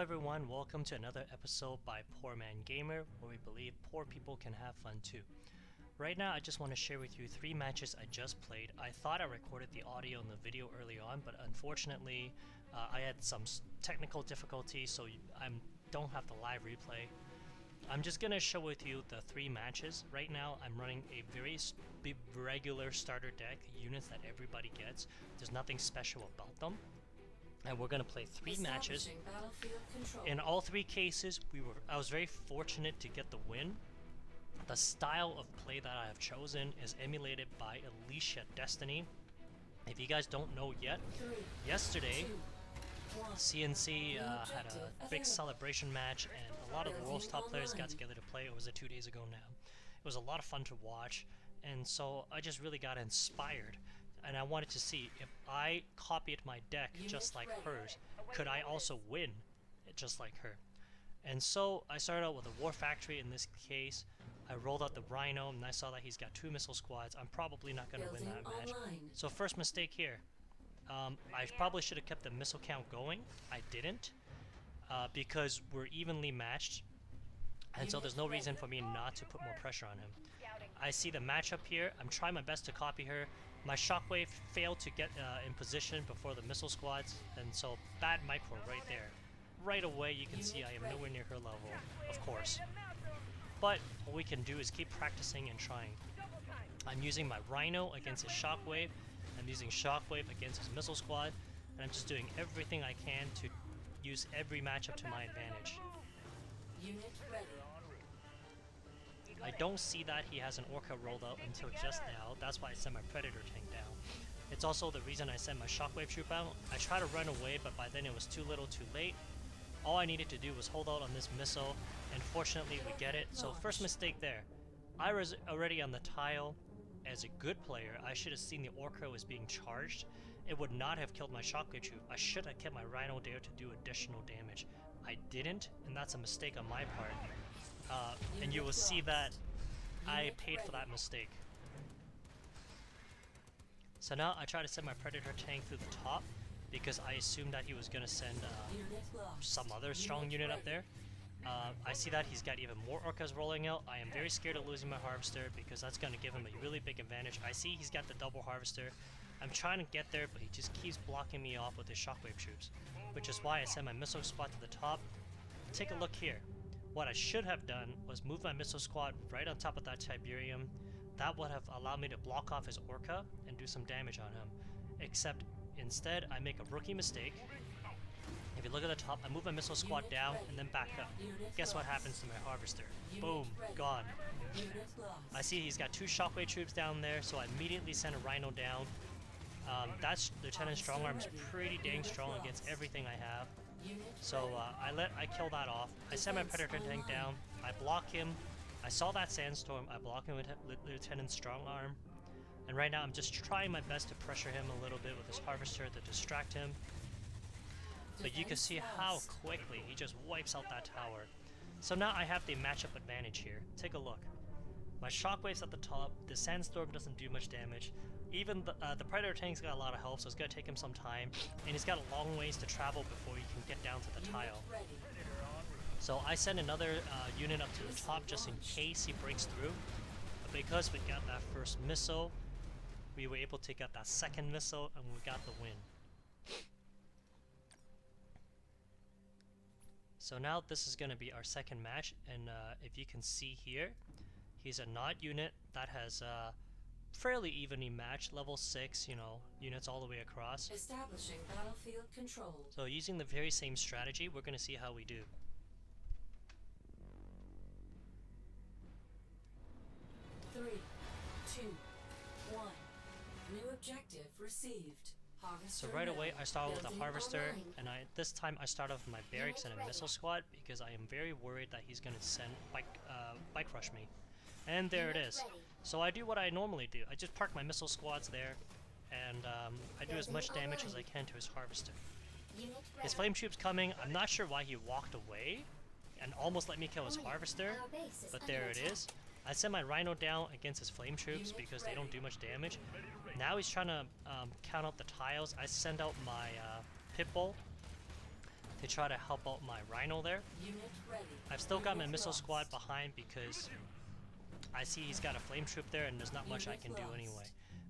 everyone, welcome to another episode by Poor Man Gamer, where we believe poor people can have fun too. Right now I just want to share with you 3 matches I just played. I thought I recorded the audio and the video early on, but unfortunately I had some technical difficulties, so I don't have the live replay. I'm just going to show with you the 3 matches. Right now I'm running a very regular starter deck, units that everybody gets. There's nothing special about them. And we're going to play 3 matches. In all 3 cases, I was very fortunate to get the win. The style of play that I have chosen is emulated by AliciaDestiny. If you guys don't know yet, yesterday CNC had a big celebration match and a lot of the world's top players got together to play. It was 2 days ago now. It was a lot of fun to watch, and so I just really got inspired. And I wanted to see if I copied my deck just like hers, could I also win just like her? And so I started out with a War Factory in this case. I rolled out the Rhino and I saw that he's got 2 missile squads. I'm probably not going to win that match. So first mistake here. I probably should have kept the missile count going. I didn't because we're evenly matched. And so there's no reason for me not to put more pressure on him. I see the matchup here. I'm trying my best to copy her. My shockwave failed to get in position before the missile squads, and so bad micro right there. Right away you can see I am nowhere near her level, of course. But what we can do is keep practicing and trying. I'm using my Rhino against his shockwave. I'm using shockwave against his missile squad, and I'm just doing everything I can to use every matchup to my advantage. Unit ready. I don't see that he has an Orca rolled out until just now. That's why I sent my Predator tank down. It's also the reason I sent my Shockwave troop out. I tried to run away, but by then it was too little too late. All I needed to do was hold out on this missile, and fortunately we get it. So first mistake there. I was already on the tile. As a good player, I should have seen the Orca was being charged. It would not have killed my Shockwave troop. I should have kept my Rhino there to do additional damage. I didn't, and that's a mistake on my part. And you will see that I paid for that mistake. So now I try to send my Predator tank through the top because I assumed that he was going to send some other strong unit up there. I see that he's got even more Orcas rolling out. I am very scared of losing my Harvester because that's going to give him a really big advantage. I see he's got the double Harvester. I'm trying to get there, but he just keeps blocking me off with his Shockwave troops, which is why I send my missile squad to the top. Take a look here. What I should have done was move my missile squad right on top of that Tiberium. That would have allowed me to block off his Orca and do some damage on him. Except instead I make a rookie mistake. If you look at the top, I move my missile squad down and then back up. Guess what happens to my Harvester? Boom, gone. I see he's got 2 Shockwave troops down there, so I immediately send a Rhino down. That's Lieutenant Strongarm's pretty dang strong against everything I have. So I kill that off. I send my Predator tank down. I block him. I saw that sandstorm. I block him with Lieutenant Strongarm. And right now I'm just trying my best to pressure him a little bit with his Harvester to distract him. But you can see how quickly he just wipes out that tower. So now I have the matchup advantage here. Take a look. My Shockwave's at the top. The sandstorm doesn't do much damage. Even the Predator tank's got a lot of health, so it's going to take him some time. And he's got a long ways to travel before he can get down to the tile. So I send another unit up to the top just in case he breaks through. But because we got that first missile, we were able to get that second missile, and we got the win. So now this is going to be our second match, and if you can see here, he's a Nod unit that has fairly evenly matched, level 6, units all the way across. Establishing battlefield control. So using the very same strategy, we're going to see how we do. Three, two, 1. New objective received. Harvester So right away ready. I start with a Building Harvester, online. and this time I start off with my barracks and a missile squad because I am very worried that he's going to send bike rush me. And there it is. So I do what I normally do. I just park my missile squads there, and I do as much damage as I can to his Harvester. His flame troop's coming. I'm not sure why he walked away and almost let me kill his Harvester, but there it is. I send my Rhino down against his flame troops because they don't do much damage. Now he's trying to count out the tiles. I send out my Pitbull to try to help out my Rhino there. Unit ready. I've still got my Unit missile lost. squad behind because I see he's got a flame troop there and there's not much I Unit can do lost. anyway.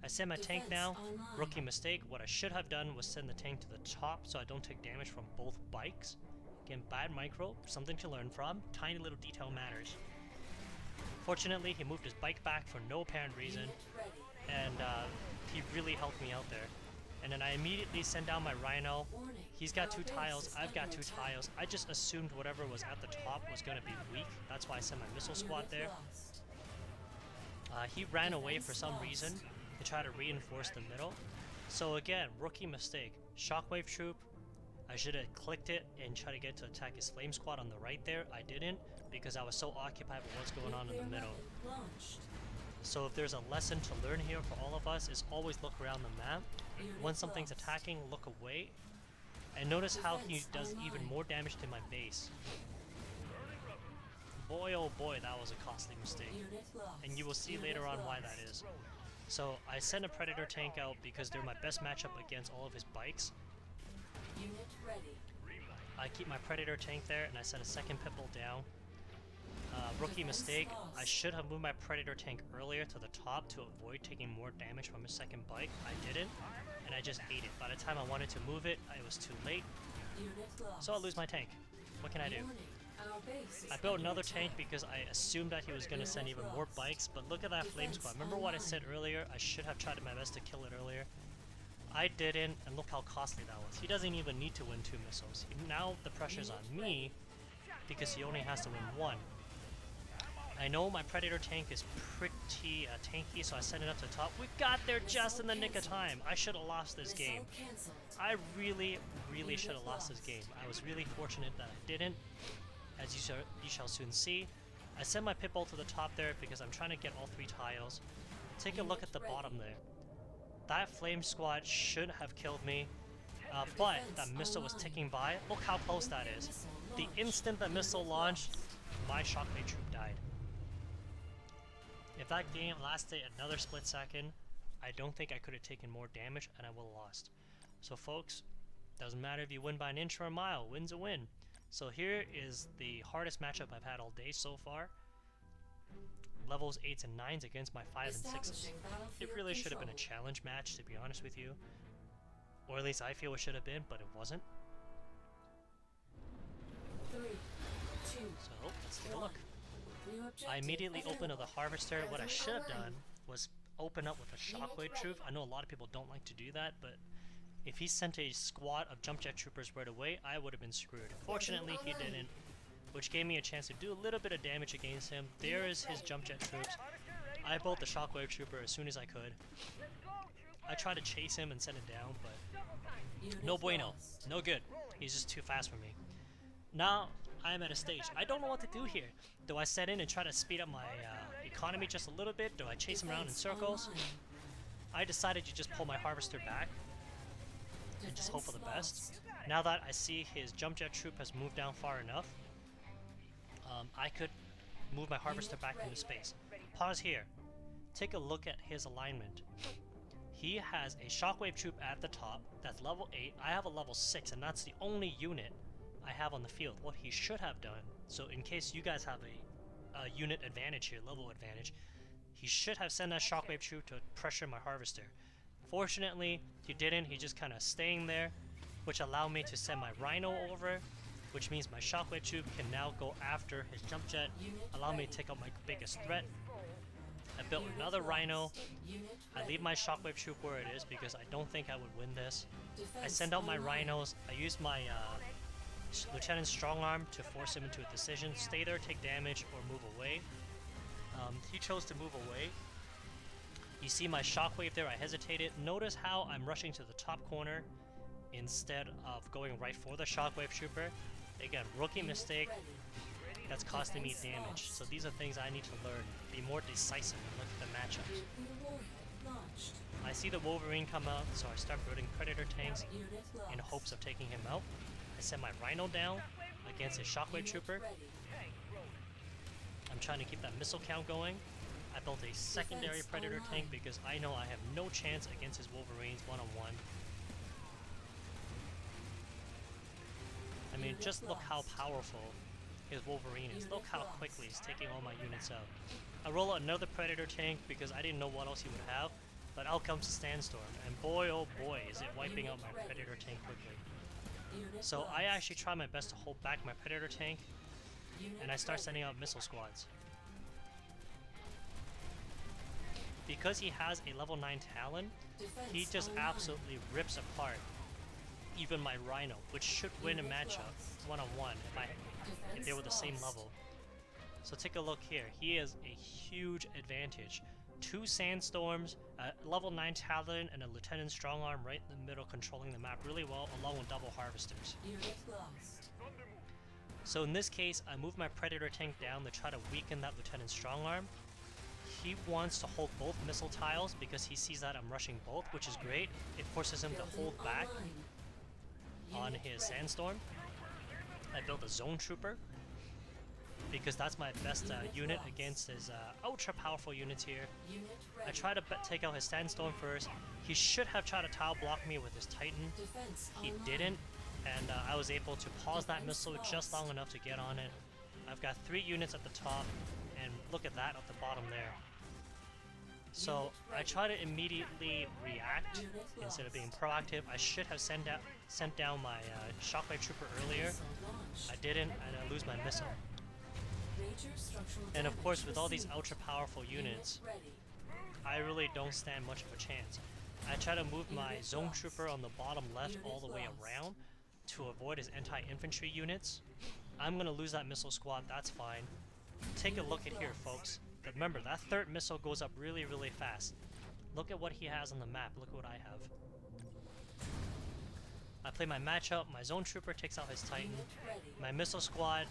I send my tank Defense now. online. Rookie mistake. What I should have done was send the tank to the top so I don't take damage from both bikes. Again, bad micro, something to learn from. Tiny little detail matters. Fortunately, he moved his bike back for no apparent reason, Unit ready. and he really helped me out there. And then I immediately send down my Rhino. Warning. He's got Our 2 base tiles, is I've got under 2 attack. tiles. I just assumed whatever was at the top was going to be weak. That's why I sent my missile squad Unit there. lost. He ran away for Defense some lost. reason to try to reinforce the middle. So again, rookie mistake. Shockwave troop. I should have clicked it and tried to get to attack his flame squad on the right there. I didn't because I was so occupied with what's going on in the Nuclear middle. weapon launched. So if there's a lesson to learn here for all of us is always look around the map. Unit When something's lost. attacking, look away. And notice how he Defense does even online. more damage to my base. Boy oh boy, that was a costly mistake. Unit lost. And you will see Unit later on why lost. that is. So I send a Predator tank out because they're my best matchup against all of his bikes. Unit ready. I keep my Predator tank there and I send a second Pitbull down. Rookie Defense mistake. I lost. should have moved my Predator tank earlier to the top to avoid taking more damage from his second bike. I didn't, and I just ate it. By the time I wanted to move it, it was too late, Unit lost. so I lose my tank. What can I do? Warning. Our base is I built under another attack. tank because I assumed that he was going to send even more bikes, but look at that flame Defense squad. Remember what I online. said earlier? I should have tried my best to kill it earlier. I didn't, and look how costly that was. He doesn't even need to win 2 missiles. Now the pressure's on me because he only has to win 1. I know my Predator tank is pretty tanky, so I send it up to the top. We got there just in the nick of time. I should have lost this Missile game. cancelled. I really should have lost this game. I was really fortunate that I didn't, as you shall soon see. I send my Pitbull to the top there because I'm trying to get all 3 tiles. Take a look at the bottom there. That flame squad should have killed me, but that missile was ticking by. Look how close that is. The instant the missile launched, my shockwave troop died. If that game lasted another split second, I don't think I could have taken more damage and I would have lost. So folks, doesn't matter if you win by an inch or a mile, win's a win. So here is the hardest matchup I've had all day so far. Levels 8s and 9s against my 5s and 6s. Establishing It battlefield really should have been a control. challenge match, to be honest with you. Or at least I feel it should have been, but it wasn't. 3, 2, So let's take a 1. look. New objective I immediately opened up available. the harvester. What I should have Online. done was open up with a shockwave troop. I know a lot of people don't like to do that, but if he sent a squad of jump jet troopers right away, I would have been screwed. Fortunately, he didn't, which gave me a chance to do a little bit of damage against him. There is his jump jet troops. I built the shockwave trooper as soon as I could. I tried to chase him and send it down, but Unit no bueno. lost. No good. He's just too fast for me. Now, I'm at a stage. I don't know what to do here. Do I set in and try to speed up my economy just a little bit? Do I chase him around in Defense circles? online. I decided to just pull my harvester back and just hope for the Defense best. lost. Now that I see his jump jet troop has moved down far enough, I could move my harvester back into space. Pause here. Take a look at his alignment. He has a shockwave troop at the top that's level 8. I have a level 6, and that's the only unit I have on the field. What he should have done, so in case you guys have a unit advantage here, level advantage, he should have sent that shockwave troop to pressure my harvester. Fortunately, he didn't. He just kind of staying there, which allowed me to send my Rhino over, which means my shockwave troop can now go after his jump jet, Unit allow me ready. to take out my biggest threat. I built Unit another lost. Rhino. Unit I ready. leave my shockwave troop where it is because I don't think I would win this. I Defense send out my online. Rhinos. I use my Lieutenant Strongarm to force him into a decision. Stay there, take damage, or move away. He chose to move away. You see my shockwave there, I hesitated. Notice how I'm rushing to the top corner instead of going right for the shockwave trooper. Again, rookie Unit mistake. ready. That's costing me Defense damage. lost. So these are things I need to learn. Be more decisive and look at the matchups. Nuclear warhead launched. I see the Wolverine come out, so I start building Predator tanks Unit lost. in hopes of taking him out. I send my Rhino down against his shockwave Unit trooper. ready. I'm trying to keep that missile count going. I built a secondary Defense Predator online. tank because I know I have no chance against his Wolverines one-on-one. I mean, just look how powerful his Wolverine is. Look how quickly he's taking all my units out. I roll out another Predator tank because I didn't know what else he would have, but out comes the Sandstorm, and boy oh boy is it wiping out my Predator tank quickly. So I actually try my best to hold back my Predator tank, and I start sending out missile squads. Because he has a level 9 Talon, he just absolutely rips apart even my Rhino, which should win a matchup one-on-one if they were the same level. So take a look here. He has a huge advantage. 2 Sandstorms, a level 9 Talon, and a Lieutenant Strongarm right in the middle controlling the map really well, along with double Harvesters. So in this case, I move my Predator tank down to try to weaken that Lieutenant Strongarm. He wants to hold both missile tiles because he sees that I'm rushing both, which is great. It forces him to hold back on his Sandstorm. I built a Zone Trooper because that's my best unit against his ultra powerful units here. I try to take out his Sandstorm first. He should have tried to tile block me with his Titan. He didn't, and I was able to pause that missile just long enough to get on it. I've got 3 units at the top, and look at that at the bottom there. So I try to immediately react instead of being proactive. I should have sent down my Shockwave Trooper earlier. I didn't, and I lose my missile. And of course, with all these ultra powerful units, I really don't stand much of a chance. I try to move my Zone Trooper on the bottom left all the way around to avoid his anti-infantry units. I'm gonna lose that missile squad, that's fine. Take a look at here, folks. But remember, that 3rd missile goes up really, really fast. Look at what he has on the map. Look what I have. I play my matchup. My Zone Trooper takes out his Titan. My missile squad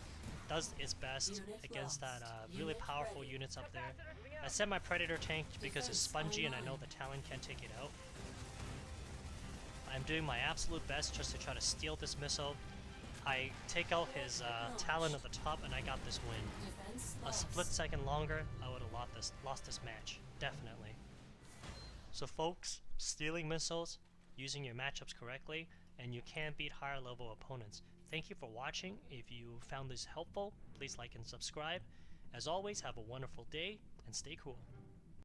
does its best against that really powerful units up there. I send my Predator tank because it's spongy and I know the Talon can't take it out. I'm doing my absolute best just to try to steal this missile. I take out his Talon at the top and I got this win. A split second longer, I would have lost this match. Definitely. So folks, stealing missiles, using your matchups correctly, and you can beat higher level opponents. Thank you for watching. If you found this helpful, please like and subscribe. As always, have a wonderful day and stay cool.